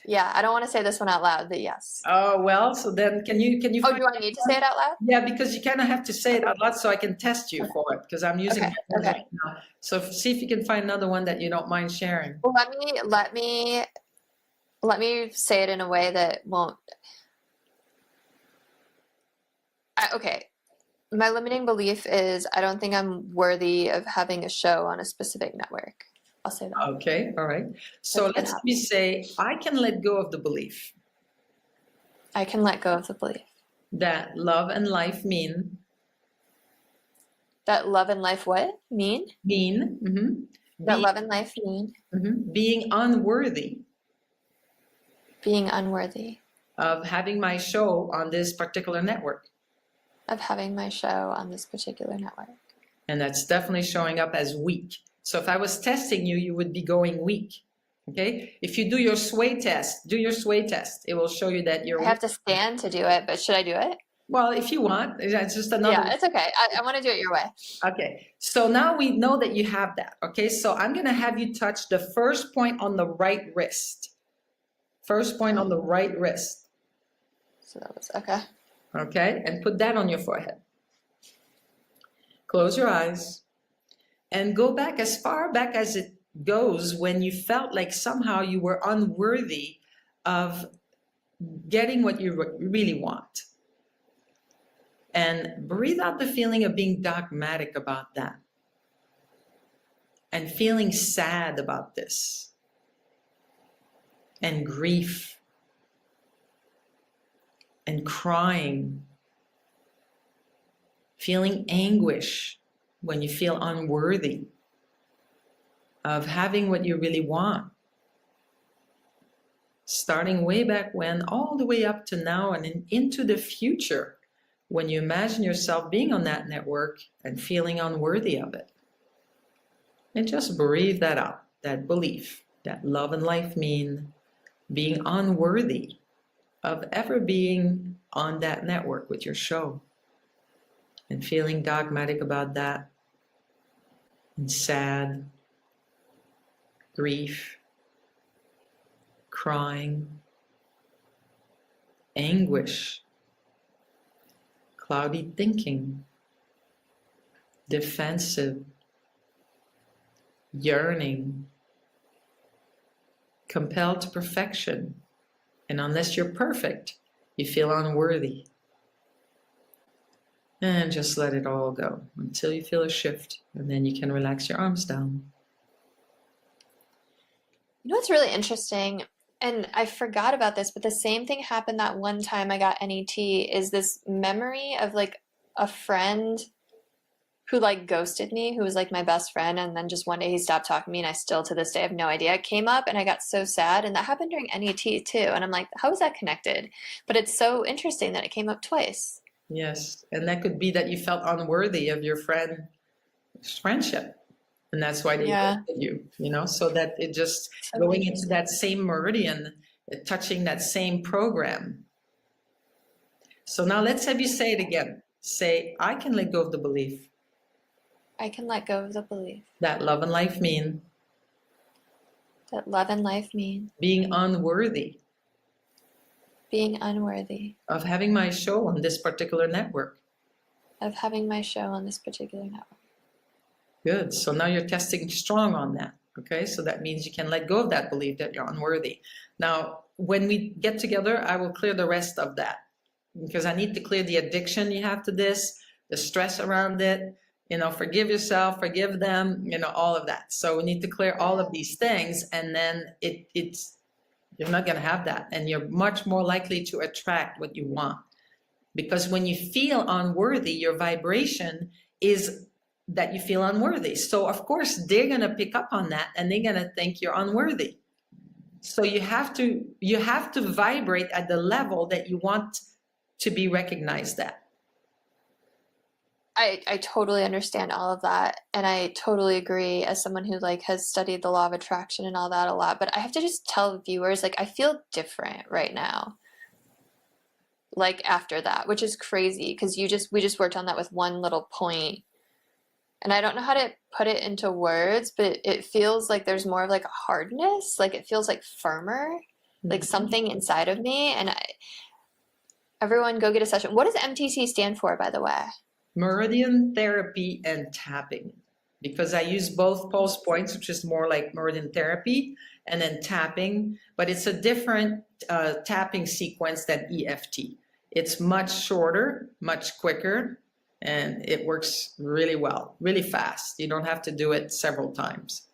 Yeah, I don't want to say this one out loud, but yes.
Oh, well, so then can you
Oh, do I need to say it out loud?
Yeah, because you kind of have to say it out loud so I can test you for it because I'm using it right now. So see if you can find another one that you don't mind sharing.
Well, let me say it in a way that won't. Okay. My limiting belief is I don't think I'm worthy of having a show on a specific network. I'll say that.
Okay, all right. So let's me say I can let go of the belief.
I can let go of the belief.
That love and life mean.
That love and life what? Mean?
Mean. Mm-hmm.
That love and life mean.
Mm-hmm. Being unworthy.
Being unworthy.
Of having my show on this particular network.
Of having my show on this particular network.
And that's definitely showing up as weak. So if I was testing you, you would be going weak. Okay? If you do your sway test, It will show you that you're
I have to stand to do it, but should I do it?
Well, if you want, it's just another.
Yeah, it's okay. I want to do it your way.
Okay. So now we know that you have that. Okay. So I'm going to have you touch the first point on the right wrist. First point on the right wrist.
So that was okay.
Okay. And put that on your forehead. Close your eyes and go back as far back as it goes when you felt like somehow you were unworthy of getting what you really want. And breathe out the feeling of being dogmatic about that. and feeling sad about this, and grief, and crying, feeling anguish when you feel unworthy of having what you really want. Starting way back when, all the way up to now and into the future, when you imagine yourself being on that network and feeling unworthy of it. And just breathe that out, that belief, that love and life mean being unworthy of ever being on that network with your show, and feeling dogmatic about that, and sad, grief, crying, anguish, cloudy thinking, defensive, yearning, compelled to perfection, and unless you're perfect, you feel unworthy. And just let it all go until you feel a shift, and then you can relax your arms down.
You know what's really interesting, and I forgot about this, but the same thing happened that one time I got NET, is this memory of like a friend who like ghosted me, who was like my best friend, and then just one day he stopped talking to me, and I still to this day have no idea. It came up and I got so sad, and that happened during NET too, and I'm like, how is that connected? But it's so interesting that it came up twice.
Yes, and that could be that you felt unworthy of your friend's friendship, and that's why they ghosted you, you know, so that it just
So
going into that same meridian, touching that same program. So now let's have you say it again. Say, I can let go of the belief
I can let go of the belief
that love and life mean
that love and life mean
being unworthy
being unworthy
of having my show on this particular network.
of having my show on this particular network.
Good. So now you're testing strong on that. Okay. So that means you can let go of that belief that you're unworthy. Now, when we get together, I will clear the rest of that, because I need to clear the addiction you have to this, the stress around it, you know, forgive yourself, forgive them, you know, all of that. So we need to clear all of these things, and then it's you're not going to have that, and you're much more likely to attract what you want. Because when you feel unworthy, your vibration is that you feel unworthy. So of course they're going to pick up on that, and they're going to think you're unworthy. So you have to vibrate at the level that you want to be recognized at.
I totally understand all of that, and I totally agree as someone who like has studied the law of attraction and all that a lot, but I have to just tell viewers, like, I feel different right now, like after that, which is crazy, because we just worked on that with one little point, and I don't know how to put it into words, but it feels like there's more of like a hardness, like it feels like firmer, like something inside of me. And everyone go get a session. What does MTT stand for, by the way?
Meridian therapy and tapping, because I use both pulse points, which is more like meridian therapy, and then tapping, but it's a different tapping sequence than EFT. It's much shorter, much quicker, and it works really well, really fast. You don't have to do it several times.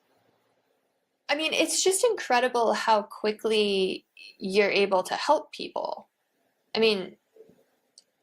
I mean, it's just incredible how quickly you're able to help people. I mean,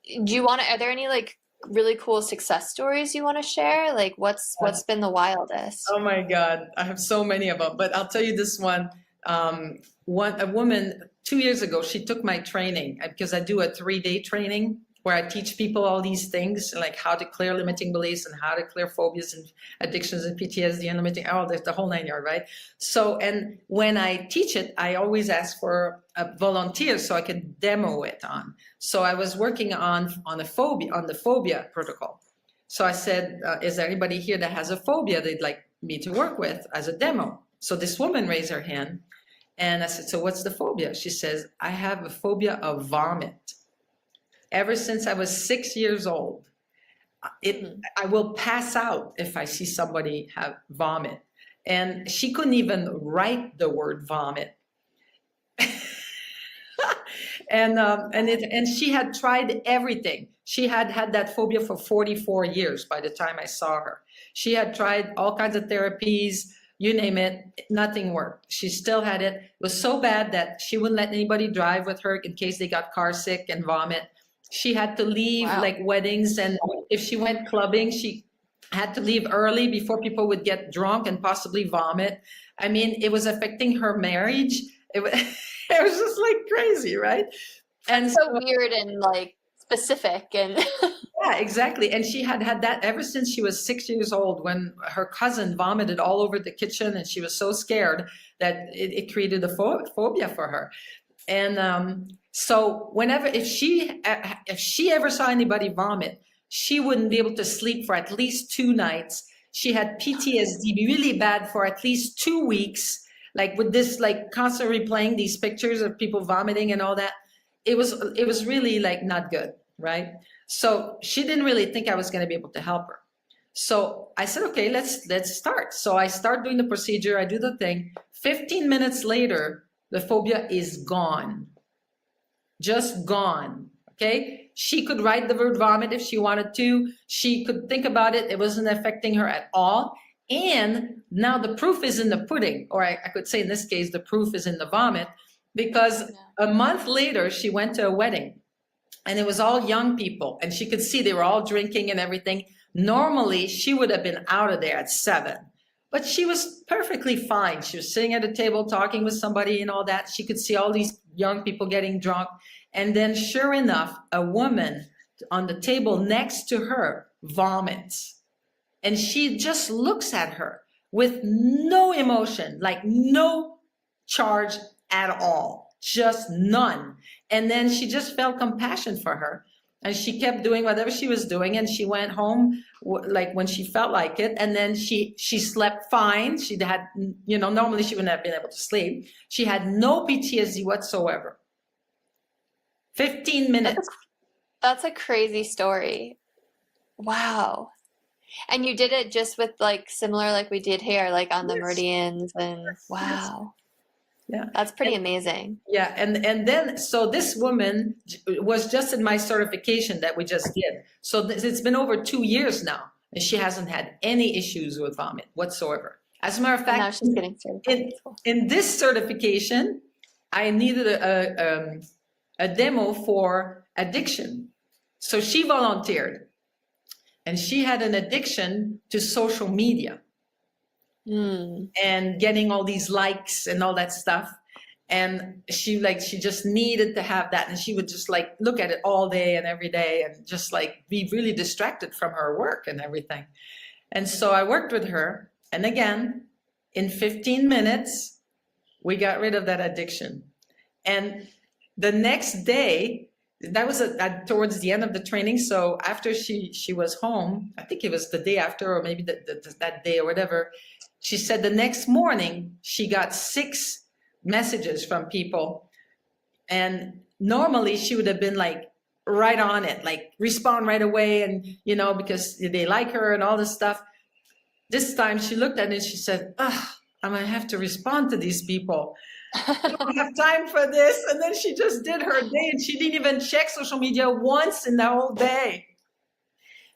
are there any like really cool success stories you want to share? Like what's been the wildest?
Oh my God, I have so many of them, but I'll tell you this one. A woman 2 years ago, she took my training, because I do a 3-day training where I teach people all these things, like how to clear limiting beliefs and how to clear phobias and addictions and PTSD and limiting, the whole 9 yard, right? So, and when I teach it, I always ask for a volunteer so I can demo it on. So I was working on the phobia protocol. So I said, is there anybody here that has a phobia they'd like me to work with as a demo? So this woman raised her hand, and I said, so what's the phobia? She says, I have a phobia of vomit. Ever since I was 6 years old, I will pass out if I see somebody have vomit. And she couldn't even write the word vomit. And she had tried everything. She had had that phobia for 44 years by the time I saw her. She had tried all kinds of therapies, you name it, nothing worked. She still had it. It was so bad that she wouldn't let anybody drive with her in case they got car sick and vomit. She had to leave like weddings, and if she went clubbing, she had to leave early before people would get drunk and possibly vomit. I mean, it was affecting her marriage. It was, it was just like crazy, right? And
so weird and like specific and
yeah, exactly. And she had had that ever since she was 6 years old, when her cousin vomited all over the kitchen, and she was so scared that it created a phobia for her. And so whenever, if she ever saw anybody vomit, she wouldn't be able to sleep for at least 2 nights. She had PTSD really bad for at least 2 weeks, like with this, like constantly replaying these pictures of people vomiting and all that. It was really like not good, right? So she didn't really think I was going to be able to help her. So I said, okay, let's start. So I start doing the procedure. I do the thing. 15 minutes later, the phobia is gone, just gone. Okay. She could write the word vomit if she wanted to. She could think about it. It wasn't affecting her at all. And now the proof is in the pudding, or I could say in this case, the proof is in the vomit, because a month later she went to a wedding, and it was all young people, and she could see they were all drinking and everything. Normally she would have been out of there at 7, but she was perfectly fine. She was sitting at a table talking with somebody and all that. She could see all these young people getting drunk. And then sure enough, a woman on the table next to her vomits. And she just looks at her with no emotion, like no charge at all, just none. And then she just felt compassion for her. And she kept doing whatever she was doing, and she went home like when she felt like it. And then she slept fine. She had, you know, normally she wouldn't have been able to sleep. She had no PTSD whatsoever. 15 minutes.
That's a crazy story. Wow. And you did it just with like similar, like we did here, like on the meridians, and wow.
Yeah,
that's pretty amazing.
Yeah, and then so this woman was just in my certification that we just did. So it's been over 2 years now, and she hasn't had any issues with vomit whatsoever. As a matter of fact,
now she's getting certified.
In this certification, I needed a demo for addiction. So she volunteered, and she had an addiction to social media. And getting all these likes and all that stuff. And she just needed to have that. And she would just like look at it all day and every day, and just like be really distracted from her work and everything. And so I worked with her. And again, in 15 minutes, we got rid of that addiction. And the next day, that was towards the end of the training. So after she was home, I think it was the day after, or maybe that day or whatever, she said the next morning she got 6 messages from people. And normally she would have been like right on it, like respond right away, and you know, because they like her and all this stuff. This time she looked at it and she said, I'm gonna have to respond to these people. I don't have time for this. And then she just did her day, and she didn't even check social media once in the whole day.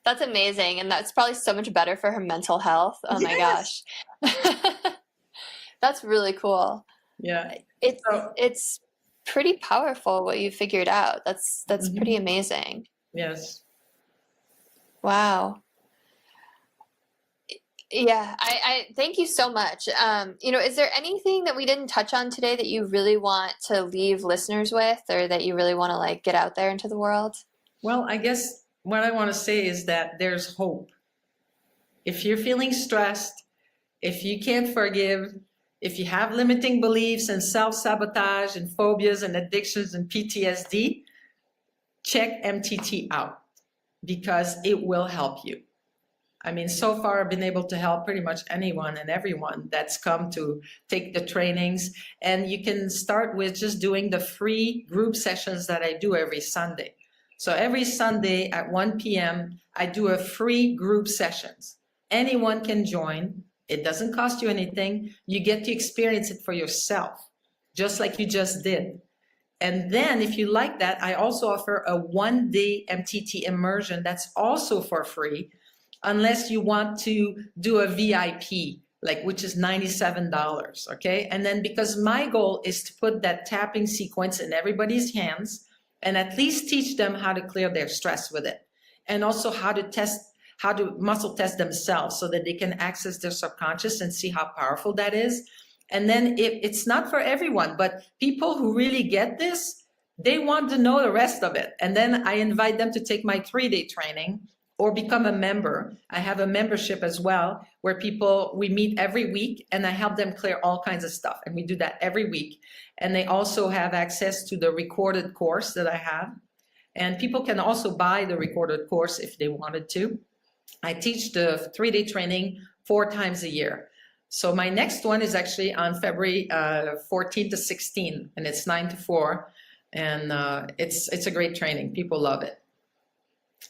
That's amazing. And that's probably so much better for her mental health. Oh my gosh. That's really cool.
Yeah.
It's pretty powerful what you figured out. That's pretty amazing.
Yes.
Wow. Yeah, I thank you so much. You know, is there anything that we didn't touch on today that you really want to leave listeners with, or that you really want to like get out there into the world?
Well, I guess what I want to say is that there's hope. If you're feeling stressed, if you can't forgive, if you have limiting beliefs and self-sabotage and phobias and addictions and PTSD, check MTT out, because it will help you. I mean, so far I've been able to help pretty much anyone and everyone that's come to take the trainings. And you can start with just doing the free group sessions that I do every Sunday. So every Sunday at 1 p.m., I do a free group sessions. Anyone can join. It doesn't cost you anything. You get to experience it for yourself, just like you just did. And then if you like that, I also offer a 1-day MTT immersion that's also for free. unless you want to do a VIP, like, which is $97, okay? And then because my goal is to put that tapping sequence in everybody's hands and at least teach them how to clear their stress with it. And also how to muscle test themselves so that they can access their subconscious and see how powerful that is. And then it's not for everyone, but people who really get this, they want to know the rest of it. And then I invite them to take my 3-day training or become a member. I have a membership as well where we meet every week and I help them clear all kinds of stuff. And we do that every week. And they also have access to the recorded course that I have. And people can also buy the recorded course if they wanted to. I teach the 3-day training 4 times a year. So my next one is actually on February 14 to 16, and it's 9 to 4. And it's a great training. People love it.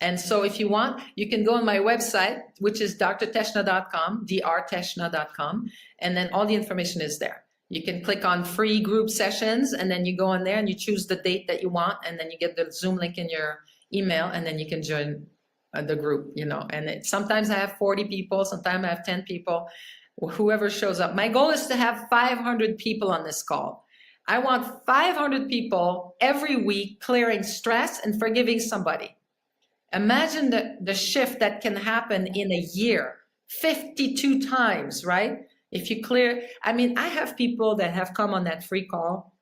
And so if you want, you can go on my website, which is drteshna.com, drteshna.com, and then all the information is there. You can click on free group sessions, and then you go on there and you choose the date that you want, and then you get the Zoom link in your email, and then you can join the group, you know. And sometimes I have 40 people, sometimes I have 10 people, whoever shows up. My goal is to have 500 people on this call. I want 500 people every week clearing stress and forgiving somebody. Imagine the shift that can happen in a year, 52 times, right? If you clear, I mean, I have people that have come on that free call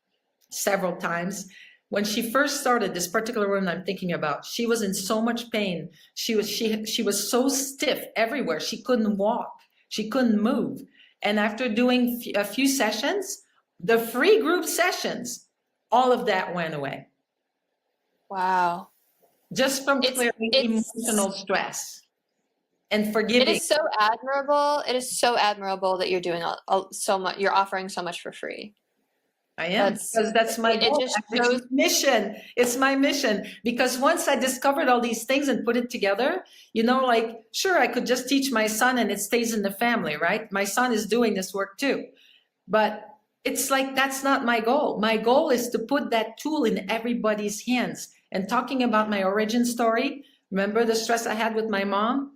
several times. When she first started, this particular woman I'm thinking about, she was in so much pain. She was so stiff everywhere. She couldn't walk. She couldn't move. And after doing a few sessions, the free group sessions, all of that went away.
Wow.
Just from clearing emotional stress and forgiving.
It is so admirable. It is so admirable that you're doing so much. You're offering so much for free.
I am, because that's my goal. It's my mission. It's my mission. Because once I discovered all these things and put it together, you know, like, sure, I could just teach my son and it stays in the family, right? My son is doing this work too. But it's like, that's not my goal. My goal is to put that tool in everybody's hands. And talking about my origin story, remember the stress I had with my mom?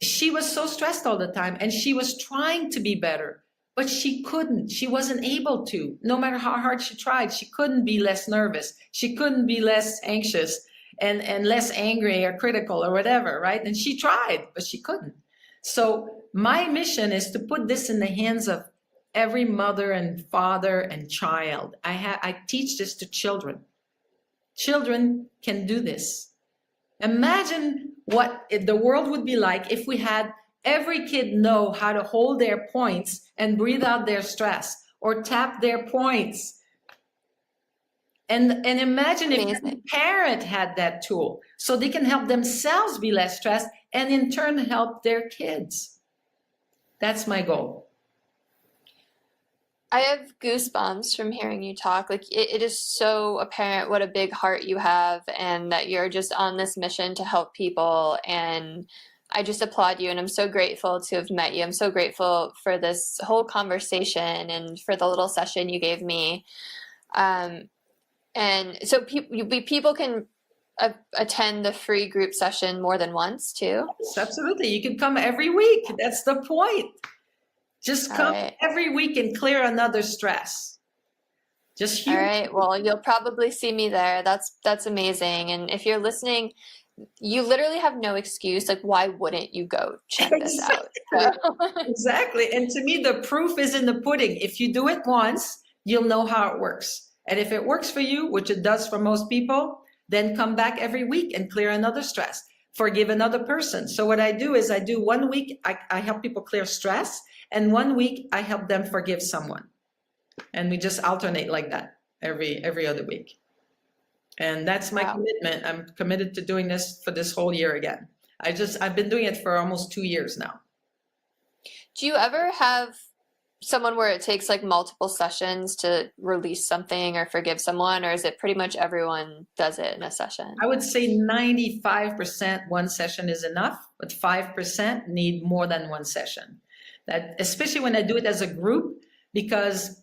She was so stressed all the time and she was trying to be better. But she couldn't, she wasn't able to. No matter how hard she tried, she couldn't be less nervous. She couldn't be less anxious and less angry or critical or whatever, right? And she tried, but she couldn't. So my mission is to put this in the hands of every mother and father and child. I teach this to children. Children can do this. Imagine what the world would be like if we had every kid know how to hold their points and breathe out their stress or tap their points. And imagine if every parent had that tool so they can help themselves be less stressed and in turn help their kids. That's my goal.
I have goosebumps from hearing you talk. Like it is so apparent what a big heart you have and that you're just on this mission to help people. And I just applaud you and I'm so grateful to have met you. I'm so grateful for this whole conversation and for the little session you gave me. And so people can attend the free group session more than once too?
Yes, absolutely. You can come every week. That's the point. Just come every week and clear another stress. Just
all right. Well, you'll probably see me there. That's amazing. And if you're listening, you literally have no excuse. Like, why wouldn't you go check this out? So.
Exactly. And to me, the proof is in the pudding. If you do it once, you'll know how it works. And if it works for you, which it does for most people, then come back every week and clear another stress. Forgive another person. So what I do is I do 1 week, I help people clear stress. And 1 week, I help them forgive someone. And we just alternate like that every other week. And that's my commitment. I'm committed to doing this for this whole year again. I've been doing it for almost 2 years now.
Do you ever have someone where it takes like multiple sessions to release something or forgive someone, or is it pretty much everyone does it in a session?
I would say 95% one session is enough, but 5% need more than one session. That, especially when I do it as a group, because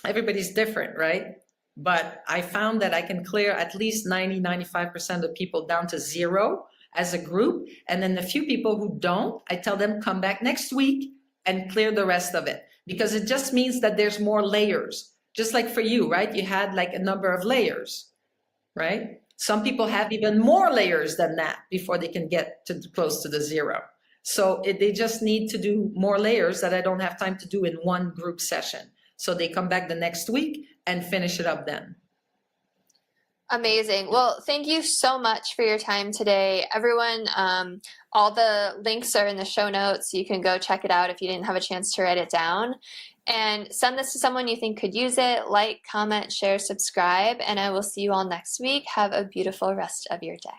everybody's different, right? But I found that I can clear at least 90, 95% of people down to zero as a group. And then the few people who don't, I tell them come back next week and clear the rest of it, because it just means that there's more layers. Just like for you, right? You had like a number of layers, right? Some people have even more layers than that before they can get to close to the zero. So they just need to do more layers that I don't have time to do in one group session. So they come back the next week and finish it up then.
Amazing. Well, thank you so much for your time today. Everyone, all the links are in the show notes. You can go check it out if you didn't have a chance to write it down. And send this to someone you think could use it. Like, comment, share, subscribe, and I will see you all next week. Have a beautiful rest of your day.